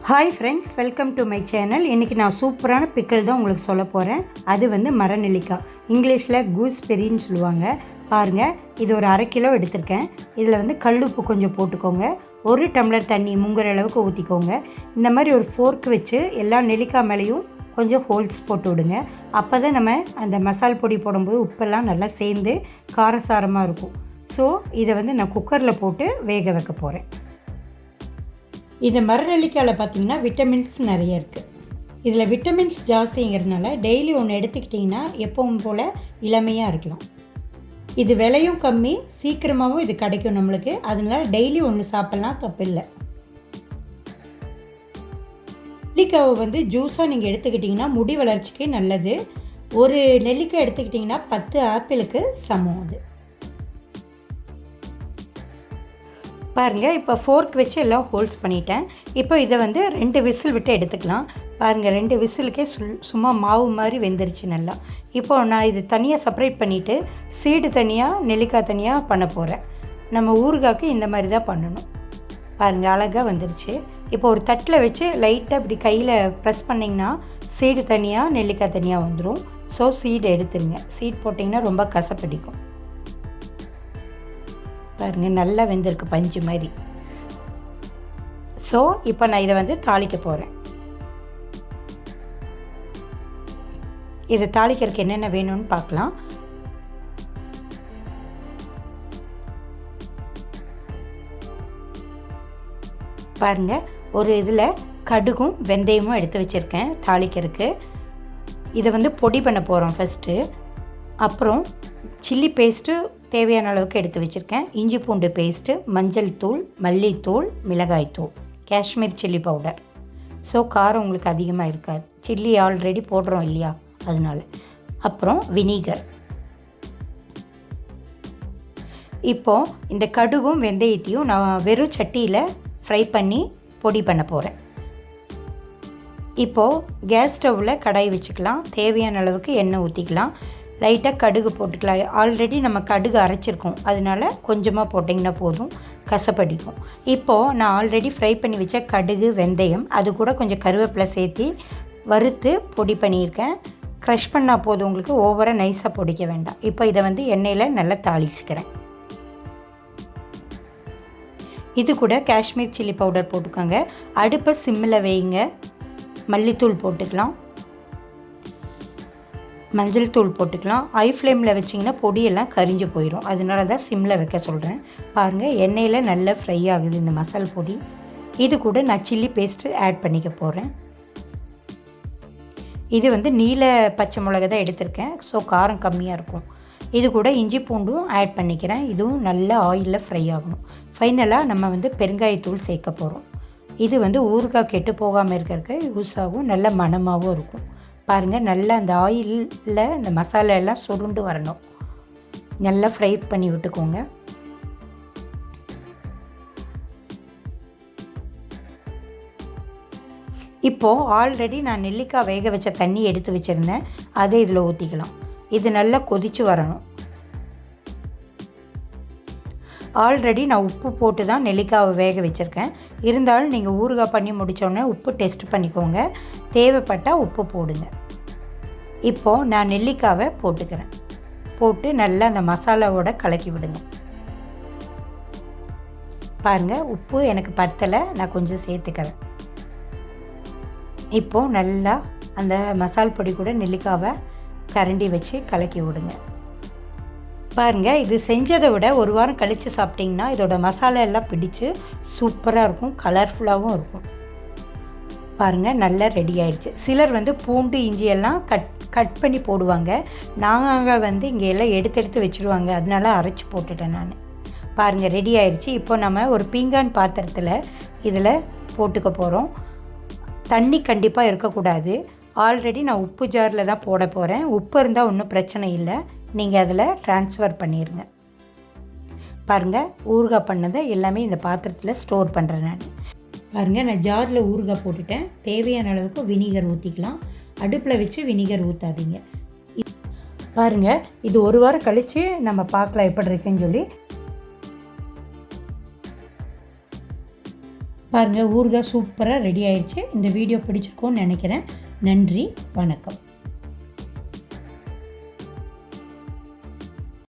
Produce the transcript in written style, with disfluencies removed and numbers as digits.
Hi friends, welcome to my channel. இன்றைக்கி நான் சூப்பரான பிக்கல் தான் உங்களுக்கு சொல்ல போகிறேன். அது வந்து மரநெல்லிக்காய், இங்கிலீஷில் கூஸ்பெரின்னு சொல்லுவாங்க. பாருங்கள், இது ஒரு 1/2 கிலோ எடுத்திருக்கேன். இதில் வந்து கல்லுப்பு கொஞ்சம் போட்டுக்கோங்க. 1 டம்ளர் தண்ணி முங்குற அளவுக்கு ஊற்றிக்கோங்க. இந்த மாதிரி ஒரு ஃபோர்க் வச்சு எல்லா நெல்லிக்காய் மேலேயும் கொஞ்சம் ஹோல்ஸ் போட்டு விடுங்க. அப்போ தான் நம்ம அந்த மசால் பொடி போடும்போது உப்பெல்லாம் நல்லா சேர்ந்து காரசாரமாக இருக்கும். ஸோ இதை வந்து நான் குக்கரில் போட்டு வேக வைக்க போகிறேன். இது மரநெல்லிக்காயில் பார்த்திங்கன்னா விட்டமின்ஸ் நிறைய இருக்குது. இதில் விட்டமின்ஸ் ஜாஸ்திங்கிறதுனால டெய்லி ஒன்று எடுத்துக்கிட்டிங்கன்னா எப்பவும் போல் இளமையாக இருக்கலாம். இது விலையும் கம்மி, சீக்கிரமாகவும் இது கிடைக்கும் நம்மளுக்கு. அதனால் டெய்லி ஒன்று சாப்பிட்லாம், தப்பில்லை. நெல்லிக்காவை வந்து ஜூஸாக நீங்கள் எடுத்துக்கிட்டிங்கன்னா முடி வளர்ச்சிக்கு நல்லது. ஒரு நெல்லிக்காய் எடுத்துக்கிட்டிங்கன்னா 10 ஆப்பிளுக்கு சமம். அது பாருங்கள், இப்போ ஃபோர்க் வச்சு எல்லாம் ஹோல்ஸ் பண்ணிட்டேன். இப்போ இதை வந்து 2 விசில் விட்டு எடுத்துக்கலாம். பாருங்கள், 2 விசிலுக்கே சும்மா மாவு மாதிரி வெந்துருச்சு நல்லா. இப்போ நான் இது தனியாக செப்பரேட் பண்ணிவிட்டு சீடு தனியாக நெல்லிக்காய் தனியாக பண்ண போகிறேன். நம்ம ஊறுகாய்க்கு இந்த மாதிரி தான் பண்ணணும். பாருங்கள், அழகாக வந்துருச்சு. இப்போ ஒரு தட்டில் வச்சு லைட்டாக இப்படி கையில் ப்ரெஸ் பண்ணிங்கன்னா சீடு தனியாக நெல்லிக்காய் தனியாக வந்துடும். ஸோ சீடு எடுத்துருங்க. சீடு போட்டிங்கன்னா ரொம்ப கசப்பிடிக்கும். பாருங்கள், நல்லா வெந்திருக்கு பஞ்சு மாதிரி. ஸோ இப்போ நான் இதை வந்து தாளிக்க போகிறேன். இதை தாளிக்கிறதுக்கு என்னென்ன வேணும்னு பார்க்கலாம். பாருங்கள், ஒரு இதில் கடுகும் வெந்தயமும் எடுத்து வச்சுருக்கேன் தாளிக்கிறதுக்கு. இதை வந்து பொடி பண்ண போகிறோம் ஃபஸ்ட்டு. அப்புறம் சில்லி பேஸ்ட்டு தேவையான அளவுக்கு எடுத்து வச்சுருக்கேன். இஞ்சி பூண்டு பேஸ்ட்டு, மஞ்சள் தூள், மல்லித்தூள், மிளகாய்த்தூள், காஷ்மீர் சில்லி பவுடர். ஸோ காரம் உங்களுக்கு அதிகமாக இருக்காது, சில்லி ஆல்ரெடி போடுறோம் இல்லையா, அதனால். அப்புறம் வினிகர். இப்போது இந்த கடுகும் வெந்தயத்தையும் நான் வெறும் சட்டியில் ஃப்ரை பண்ணி பொடி பண்ண போகிறேன். இப்போது கேஸ் ஸ்டவ்வில் கடாய் வச்சுக்கலாம். தேவையான அளவுக்கு எண்ணெய் ஊற்றிக்கலாம். லைட்டாக கடுகு போட்டுக்கலாம். ஆல்ரெடி நம்ம கடுகு அரைச்சிருக்கோம், அதனால் கொஞ்சமாக போட்டிங்கன்னா போதும், கசப்படிக்கும். இப்போது நான் ஆல்ரெடி ஃப்ரை பண்ணி வச்ச கடுகு வெந்தயம், அது கூட கொஞ்சம் கருவேப்பிலை சேர்த்து வறுத்து பொடி பண்ணியிருக்கேன். க்ரஷ் பண்ணால் போதும், உங்களுக்கு ஓவராக நைஸாக பொடிக்க வேண்டாம். இப்போ இதை வந்து எண்ணெயில் நல்லா தாளிச்சுக்கிறேன். இது கூட காஷ்மீர் சில்லி பவுடர் போட்டுக்கோங்க. அடுப்பை சிம்மில் வைங்க. மல்லித்தூள் போட்டுக்கலாம், மஞ்சள் தூள் போட்டுக்கலாம். ஹை ஃப்ளேமில் வச்சிங்கன்னா பொடியெல்லாம் கரிஞ்சு போயிடும், அதனால தான் சிம்மில் வைக்க சொல்கிறேன். பாருங்கள், எண்ணெயில் நல்லா ஃப்ரை ஆகுது இந்த மசால் பொடி. இது கூட நான் சில்லி பேஸ்ட்டு ஆட் பண்ணிக்க போகிறேன். இது வந்து நீல பச்சை மிளகா தான் எடுத்திருக்கேன், ஸோ காரம் கம்மியாக இருக்கும். இது கூட இஞ்சி பூண்டும் ஆட் பண்ணிக்கிறேன். இதுவும் நல்லா ஆயிலில் ஃப்ரை ஆகணும். ஃபைனலாக நம்ம வந்து பெருங்காயத்தூள் சேர்க்க போகிறோம். இது வந்து ஊறுகாய் கெட்டு போகாமல் இருக்கிறதுக்கு யூஸ் ஆகும், நல்ல மணமாகவும் இருக்கும். பாருங்கள், நல்லா அந்த ஆயிலில் இந்த மசாலா எல்லாம் சுருண்டு வரணும். நல்லா ஃப்ரை பண்ணி விட்டுக்கோங்க. இப்போது ஆல்ரெடி நான் நெல்லிக்காய் வேக வச்ச தண்ணி எடுத்து வச்சுருந்தேன், அதை இதில் ஊற்றிக்கலாம். இது நல்லா கொதித்து வரணும். ஆல்ரெடி நான் உப்பு போட்டு தான் நெல்லிக்காவை வேக வச்சுருக்கேன். இருந்தாலும் நீங்கள் ஊறுகாய் பண்ணி முடித்தோடனே உப்பு டெஸ்ட் பண்ணிக்கோங்க, தேவைப்பட்டால் உப்பு போடுங்க. இப்போது நான் நெல்லிக்காவை போட்டுக்கிறேன். போட்டு நல்லா அந்த மசாலாவோட கலக்கி விடுங்க. பாருங்கள், உப்பு எனக்கு பத்தலை, நான் கொஞ்சம் சேர்த்துக்கிறேன். இப்போது நல்லா அந்த மசால் பொடி கூட நெல்லிக்காவை கரண்டி வச்சு கலக்கி விடுங்க. பாருங்கள், இது செஞ்சதை விட ஒரு வாரம் கழித்து சாப்பிட்டிங்கன்னா இதோட மசாலா எல்லாம் பிடிச்சி சூப்பராக இருக்கும், கலர்ஃபுல்லாகவும் இருக்கும். பாருங்கள், நல்லா ரெடி ஆயிடுச்சு. சிலர் வந்து பூண்டு இஞ்சி எல்லாம் கட் பண்ணி போடுவாங்க. நாங்கள் வந்து இங்கே எல்லாம் எடுத்து வச்சுருவாங்க, அதனால அரைச்சி போட்டுட்டேன் நான். பாருங்கள், ரெடி ஆயிடுச்சு. இப்போ நம்ம ஒரு பீங்கான் பாத்திரத்தில் இதில் போட்டுக்க போகிறோம். தண்ணி கண்டிப்பாக இருக்கக்கூடாது. ஆல்ரெடி நான் உப்பு ஜாரில் தான் போட போகிறேன். உப்பு இருந்தால் ஒன்றும் பிரச்சனை இல்லை, நீங்கள் அதில் ட்ரான்ஸ்ஃபர் பண்ணிடுங்க. பாருங்கள், ஊறுகாய் பண்ணதை எல்லாமே இந்த பாத்திரத்தில் ஸ்டோர் பண்ணுறேன் நான். பாருங்கள், நான் ஜாரில் ஊறுகாய் போட்டுட்டேன். தேவையான அளவுக்கு வினிகர் ஊற்றிக்கலாம். அடுப்பில் வச்சு வினிகர் ஊற்றாதீங்க. பாருங்கள், இது ஒரு வாரம் கழித்து நம்ம பார்க்கலாம் எப்படி இருக்குன்னு சொல்லி. பாருங்கள் ஊறுகாய் சூப்பராக ரெடி ஆயிடுச்சு. இந்த வீடியோ பிடிச்சிருக்கோன்னு நினைக்கிறேன். நன்றி, வணக்கம்.